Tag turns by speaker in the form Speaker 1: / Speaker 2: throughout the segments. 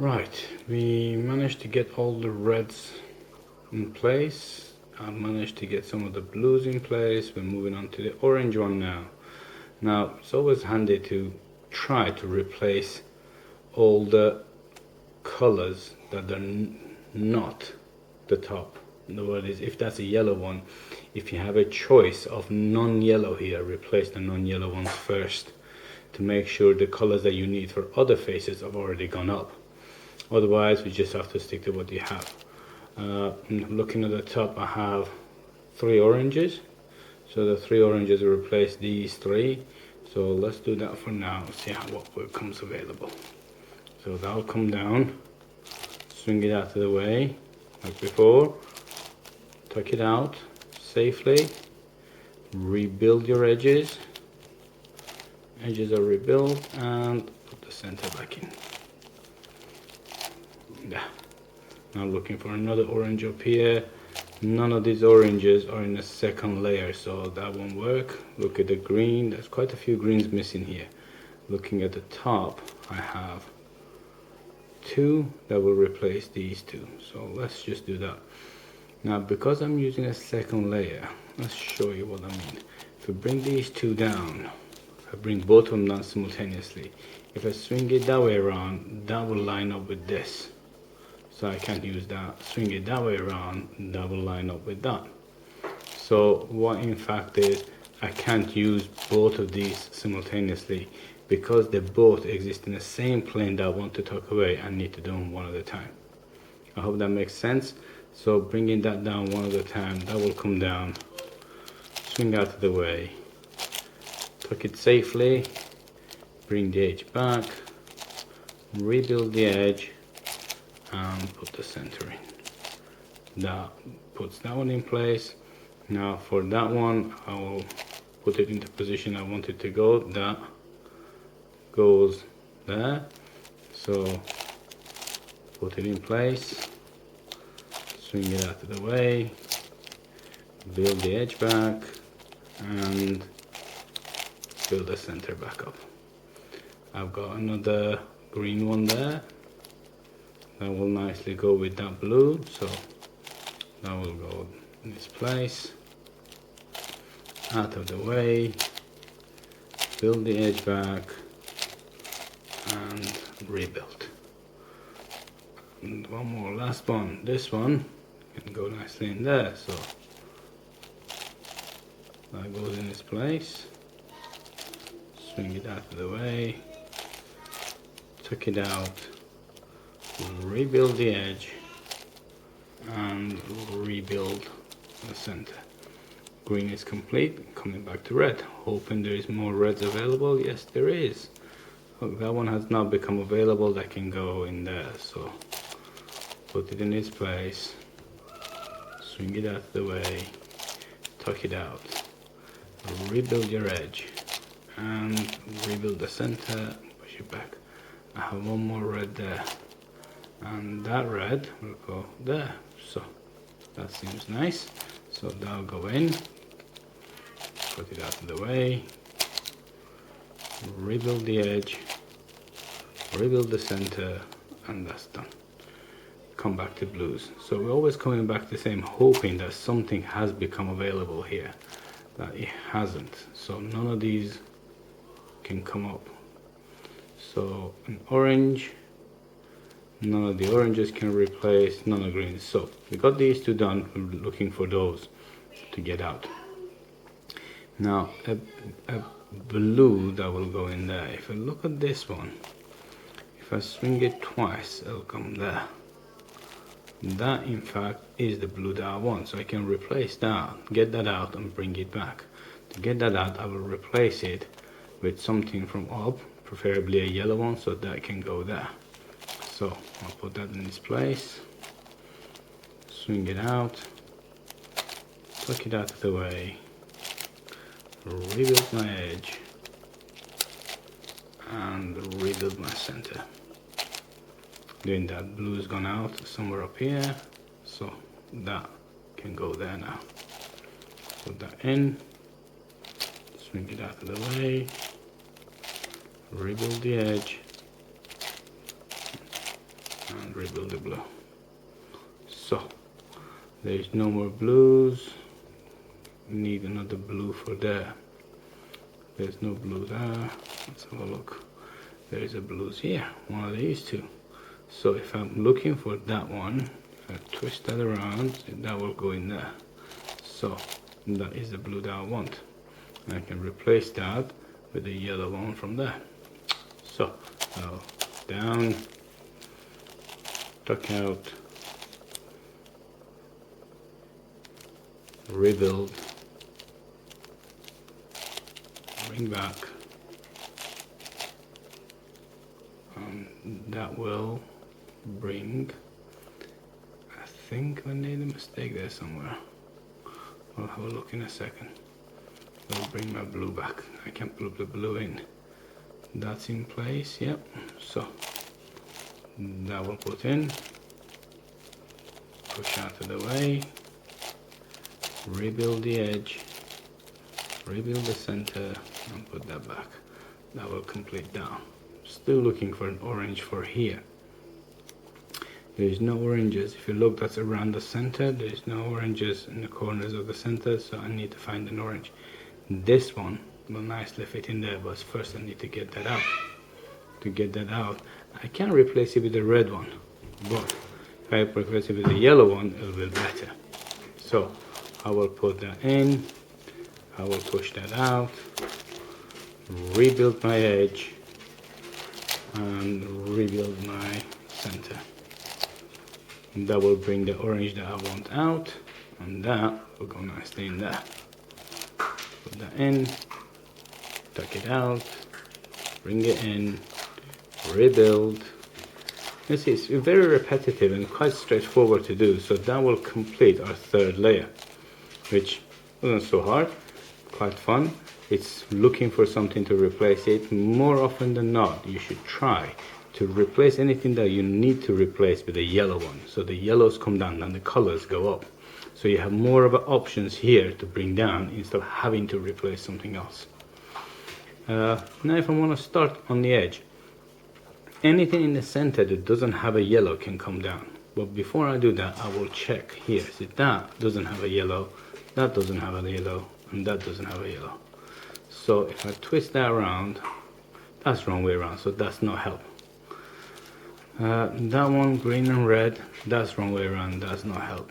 Speaker 1: Right, we managed to get all the reds in place. I managed to get some of the blues in place. We're moving on to the orange one now. Now, it's always handy to try to replace all the colors that are not the top. In other words, if that's a yellow one, if you have a choice of non-yellow here, replace the non-yellow ones first to make sure the colors that you need for other faces have already gone up. Otherwise, we just have to stick to what you have. Looking at the top, I have 3 oranges. So the 3 oranges will replace these 3. So let's do that for now, see what comes available. So that'll come down, swing it out of the way, like before, tuck it out safely, rebuild your edges. Edges are rebuilt, and put the center back in. Yeah. Now looking for another orange up here. None of these oranges are in the second layer, so that won't work. Look at the green, there's quite a few greens missing here. Looking at the top, I have 2 that will replace these 2, so let's just do that. Now because I'm using a second layer, let's show you what I mean. If I bring these 2 down, I bring both of them down simultaneously. If I swing it that way around, that will line up with this. So I can't use that. Swing it that way around, that will line up with that. So what in fact is, I can't use both of these simultaneously because they both exist in the same plane that I want to tuck away. I need to do them one at a time. I hope that makes sense. So bringing that down one at a time, that will come down, swing out of the way, tuck it safely, bring the edge back, rebuild the edge, and put the center in. That puts that one in place. Now for that one, I will put it into position I want it to go. That goes there. So put it in place, swing it out of the way, build the edge back, and build the center back up. I've got another green one there. That will nicely go with that blue, so that will go in this place, out of the way, build the edge back, and rebuild. And one more, last one. This one can go nicely in there, so that goes in its place. Swing it out of the way, tuck it out, rebuild the edge, and rebuild the center. Green is complete, coming back to red. Hoping there is more reds available. Yes, there is. Look, that one has now become available. That can go in there. So put it in its place, swing it out of the way, tuck it out, rebuild your edge, and rebuild the center, push it back. I have one more red there, and that red will go there. So that seems nice. So that'll go in, put it out of the way, rebuild the edge, rebuild the center, and that's done. Come back to blues. So we're always coming back to the same, hoping that something has become available here that it hasn't. So none of these can come up. So an orange, none of the oranges can replace, none of greens. So we got these 2 done. We're looking for those to get out. Now a blue that will go in there. If I look at this one, if I swing it twice, it'll come there. That in fact is the blue that I want, so I can replace that, get that out, and bring it back. To get that out, I will replace it with something from up, preferably a yellow one, so that can go there. So I'll put that in its place, swing it out, tuck it out of the way, rebuild my edge, and rebuild my center. Doing that, blue has gone out somewhere up here, so that can go there now. Put that in, swing it out of the way, rebuild the edge, and rebuild the blue. So there is no more blues. Need another blue for there. There's no blue there. Let's have a look. There is a blues here, one of these two. So if I'm looking for that one, I twist that around, that will go in there. So that is the blue that I want. And I can replace that with the yellow one from there. So I'll down, tuck out, rebuild, bring back, that will bring, I think I made a mistake there somewhere. I'll have a look in a second. I'll bring my blue back. I can put the blue in. That's in place, yep. So that will put in, push out of the way, rebuild the edge, rebuild the center, and put that back. That will complete down. Still looking for an orange for here. There is no oranges. If you look, that's around the center. There is no oranges in the corners of the center, so I need to find an orange. This one will nicely fit in there, but first I need to get that out. To get that out, I can replace it with the red one, but if I replace it with the yellow one, it will be better. So I will put that in, I will push that out, rebuild my edge, and rebuild my center. And that will bring the orange that I want out, and that will go nicely in there. Put that in, tuck it out, bring it in, rebuild. You see, it's very repetitive and quite straightforward to do, so that will complete our third layer, which wasn't so hard, quite fun. It's looking for something to replace it. More often than not, you should try to replace anything that you need to replace with a yellow one, so the yellows come down and the colors go up, so you have more of options here to bring down instead of having to replace something else. Now if I want to start on the edge, anything in the center that doesn't have a yellow can come down, but before I do that I will check here. See, that doesn't have a yellow, that doesn't have a yellow, and that doesn't have a yellow. So if I twist that around, that's the wrong way around, so that's no help. That one, green and red, that's wrong way around, that's not help.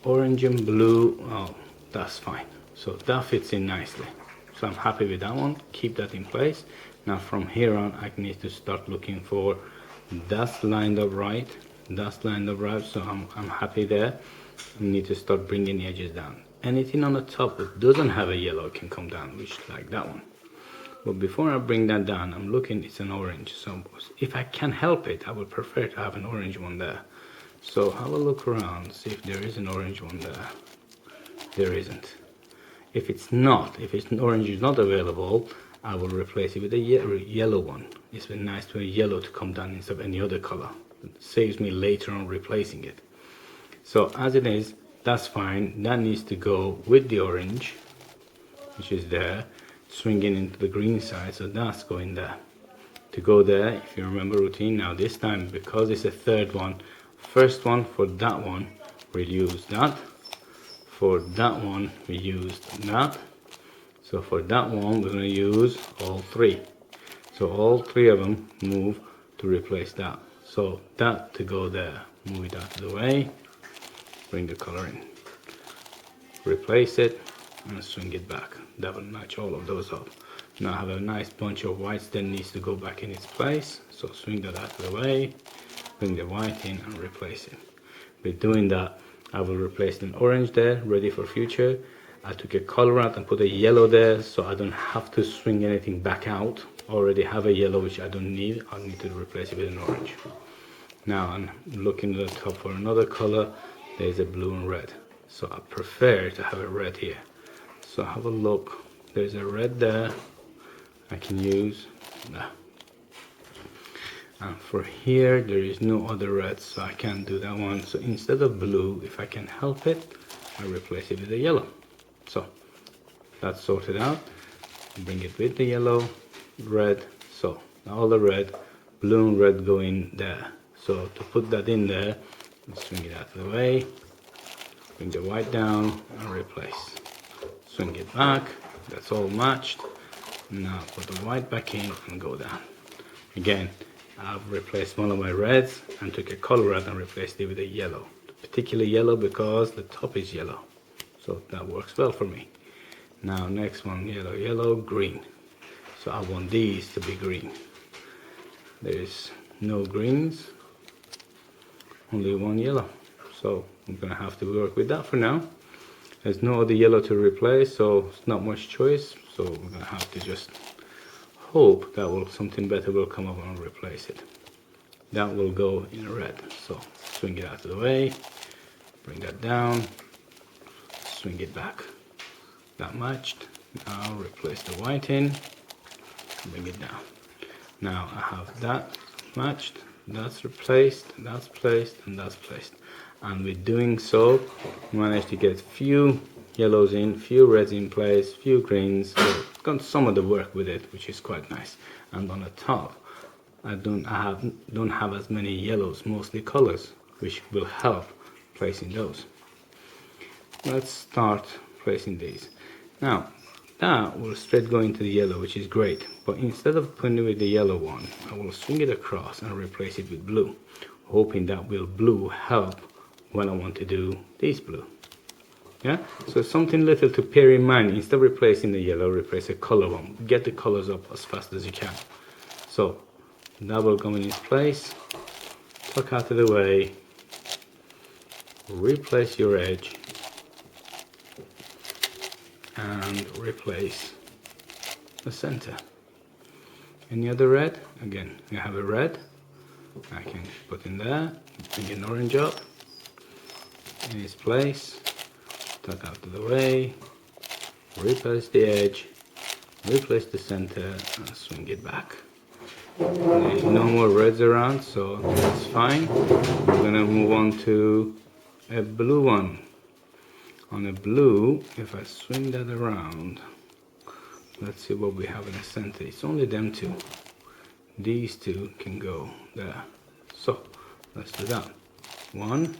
Speaker 1: Orange and blue, oh, that's fine. So that fits in nicely. So I'm happy with that one, keep that in place. Now from here on, I need to start looking for, that's lined up right, that's lined up right, so I'm happy there. I need to start bringing the edges down. Anything on the top that doesn't have a yellow can come down, which like that one. But before I bring that down, I'm looking, it's an orange. So if I can help it, I would prefer to have an orange one there. So have a look around, see if there is an orange one there. There isn't. If it's not, if it's an orange is not available, I will replace it with a yellow one. It's been nice to a yellow to come down instead of any other color. It saves me later on replacing it. So as it is, that's fine. That needs to go with the orange, which is there, swinging into the green side, so that's going there. To go there, if you remember routine, now this time, because it's a third one, first one for that one, we'll use that. For that one, we used that. So for that one, we're going to use all three. So all three of them move to replace that. So that to go there, move it out of the way, bring the color in, replace it, and swing it back. That will match all of those up. Now I have a nice bunch of whites that needs to go back in its place, so swing that out of the way, bring the white in and replace it. With doing that, I will replace an orange there, ready for future. I took a color out and put a yellow there, so I don't have to swing anything back out. I already have a yellow which I don't need. I need to replace it with an orange. Now I'm looking at the top for another color. There's a blue and red, so I prefer to have a red here. So have a look, there's a red there I can use. And for here there is no other red, so I can't do that one. So instead of blue, if I can help it, I replace it with a yellow. So that's sorted out. Bring it with the yellow, red. So all the red, blue and red go in there. So to put that in there, swing it out of the way, bring the white down and replace. Swing it back, that's all matched. Now put the white back in and go down. Again, I've replaced one of my reds and took a color red and replaced it with a yellow. Particularly yellow because the top is yellow. So that works well for me. Now next one, yellow, yellow, green. So I want these to be green. There is no greens, only one yellow. So I'm gonna have to work with that for now. There's no other yellow to replace, so it's not much choice. So we're gonna have to just hope that something better will come up and replace it. That will go in red. So swing it out of the way, bring that down, swing it back. That matched. Now replace the white in, bring it down. Now I have that matched, that's replaced, that's placed, and that's placed. And with doing so, managed to get few yellows in, few reds in place, few greens. So got some of the work with it, which is quite nice. And on the top, I don't have as many yellows, mostly colors, which will help placing those. Let's start placing these. Now that will straight go into the yellow, which is great, but instead of putting it with the yellow one, I will swing it across and replace it with blue, hoping that will blue help when I want to do this blue. Yeah, so something little to bear in mind. Instead of replacing the yellow, replace a color one. Get the colors up as fast as you can. So that will come in its place, tuck out of the way, replace your edge, and replace the center. Any other red? Again, you have a red, I can put in there, bring an orange up, in its place, tuck out of the way, replace the edge, replace the center, and swing it back. There's no more reds around, so that's fine. We're gonna move on to a blue one. On a blue, if I swing that around, let's see what we have in the center. It's only them two. These two can go there. So let's do that. 1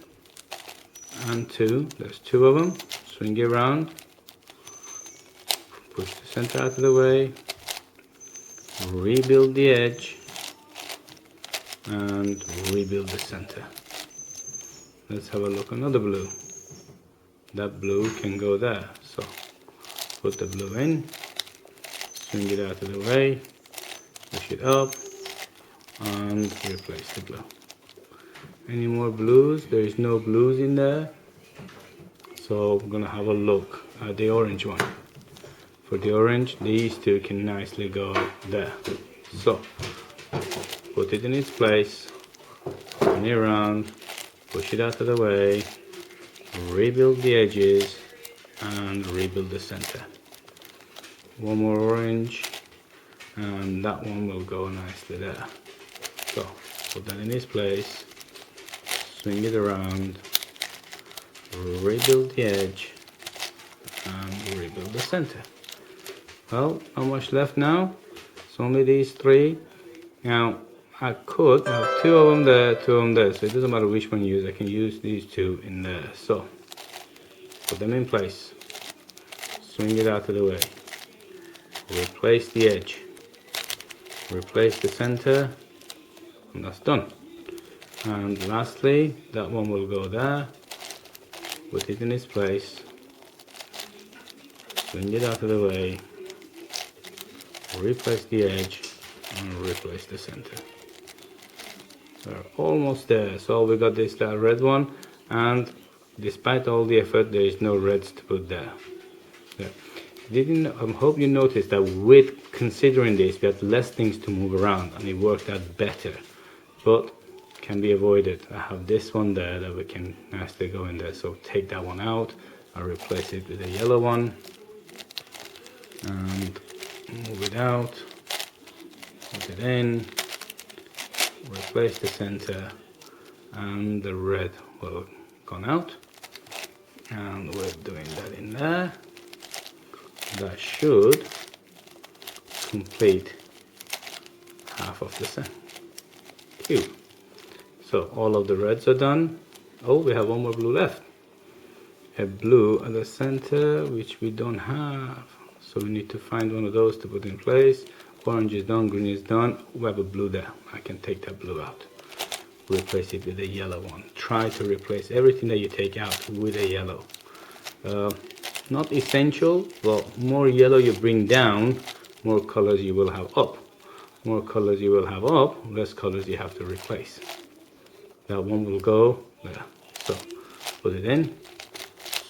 Speaker 1: and 2. There's 2 of them. Swing it around. Push the center out of the way. Rebuild the edge. And rebuild the center. Let's have a look. Another blue. That blue can go there. So put the blue in. Swing it out of the way. Push it up. And replace the blue. Any more blues? There is no blues in there, so we're gonna have a look at the orange one. For the orange, these two can nicely go there. So put it in its place, turn it around, push it out of the way, rebuild the edges, and rebuild the center. One more orange, and that one will go nicely there. So put that in its place, swing it around, rebuild the edge, and rebuild the center. Well, not much left now. It's only these 3. Now I could have 2 of them there, 2 of them there, so it doesn't matter which one you use. I can use these 2 in there. So put them in place, swing it out of the way, replace the edge, replace the center, and that's done. And lastly, that one will go there, put it in its place, swing it out of the way, replace the edge, and replace the center. We're almost there. So we got this red one, and despite all the effort, there is no reds to put there. I hope you noticed that with considering this, we had less things to move around, and it worked out better. But can be avoided. I have this one there that we can nicely go in there, so take that one out. I'll replace it with a yellow one and move it out, put it in, replace the center, and the red will gone out, and we're doing that in there. That should complete half of the cube. So all of the reds are done. Oh, we have one more blue left. A blue at the center, which we don't have. So we need to find one of those to put in place. Orange is done, green is done. We have a blue there. I can take that blue out. Replace it with a yellow one. Try to replace everything that you take out with a yellow. Not essential, but more yellow you bring down, more colors you will have up. More colors you will have up, less colors you have to replace. That one will go there. So put it in,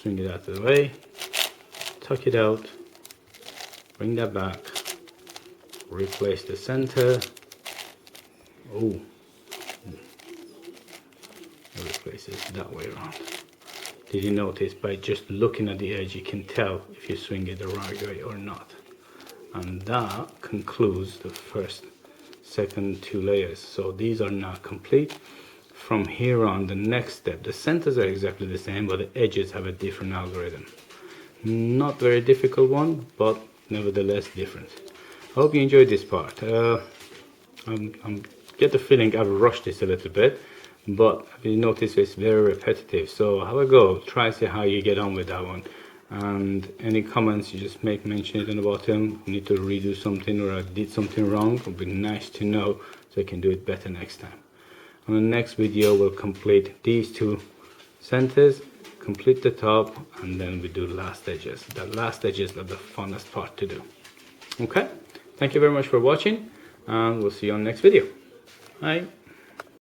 Speaker 1: swing it out of the way, tuck it out, bring that back, replace the center. Oh, replace it that way around. Did you notice by just looking at the edge you can tell if you swing it the right way or not? And that concludes the first, second two layers. So these are now complete. From here on, the next step, the centers are exactly the same, but the edges have a different algorithm. Not very difficult one, but nevertheless different. I hope you enjoyed this part. I'm get the feeling I've rushed this a little bit, but you notice it's very repetitive. So have a go, try see how you get on with that one. And any comments, you just make mention it in the bottom. You need to redo something or I did something wrong, it would be nice to know so I can do it better next time. On the next video we'll complete these two centers, complete the top, and then we do last edges. The last edges are the funnest part to do. Okay, thank you very much for watching, and we'll see you on the next video. Bye.